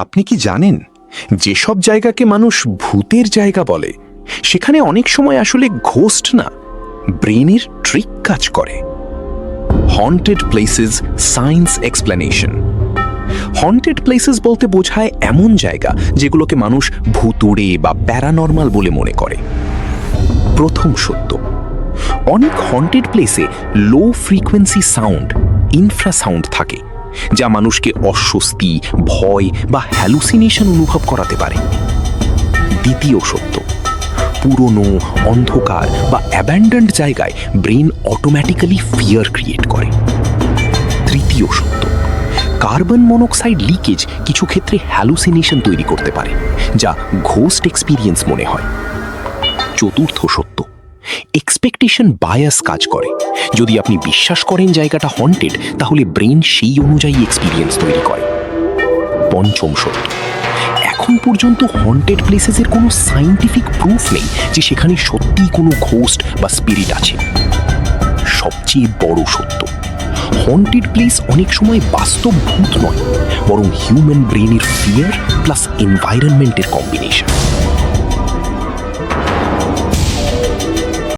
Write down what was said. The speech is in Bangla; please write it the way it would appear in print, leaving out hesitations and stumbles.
আপনি কি জানেন যেসব জায়গাকে মানুষ ভূতের জায়গা বলে সেখানে অনেক সময় আসলে ঘোস্ট না, ব্রেনের ট্রিক কাজ করে। Haunted places science explanation. Haunted places বলতে বোঝায় এমন জায়গা যেগুলোকে মানুষ ভুতুড়ে বা প্যারানর্মাল বলে মনে করে। প্রথম সত্য, অনেক হন্টেড প্লেসে লো ফ্রিকোয়েন্সি সাউন্ড, ইনফ্রাসাউন্ড থাকে যা মানুষকে অস্বস্তি, ভয় বা হ্যালুসিনেশন অনুভব করাতে পারে। দ্বিতীয় সত্য, পুরনো, অন্ধকার বা অ্যাব্যান্ডন্ড জায়গায় ব্রেন অটোমেটিক্যালি ফিয়ার ক্রিয়েট করে। তৃতীয় সত্য, কার্বন মনোক্সাইড লিকেজ কিছু ক্ষেত্রে হ্যালুসিনেশন তৈরি করতে পারে যা ঘোস্ট এক্সপিরিয়েন্স মনে হয়। চতুর্থ সত্য, এক্সপেকটেশন বায়াস কাজ করে। যদি আপনি বিশ্বাস করেন জায়গাটা হন্টেড, তাহলে ব্রেন সেই অনুযায়ী এক্সপিরিয়েন্স তৈরি করে। পঞ্চম সত্য, এখন পর্যন্ত হন্টেড প্লেসেসের কোনো সায়েন্টিফিক প্রুফ নেই যে সেখানে সত্যিই কোনো ঘোস্ট বা স্পিরিট আছে। সবচেয়ে বড় সত্য, হন্টেড প্লেস অনেক সময় বাস্তব ভূত নয়, বরং হিউম্যান ব্রেনের ফিয়ার প্লাস এনভায়রনমেন্টের কম্বিনেশন।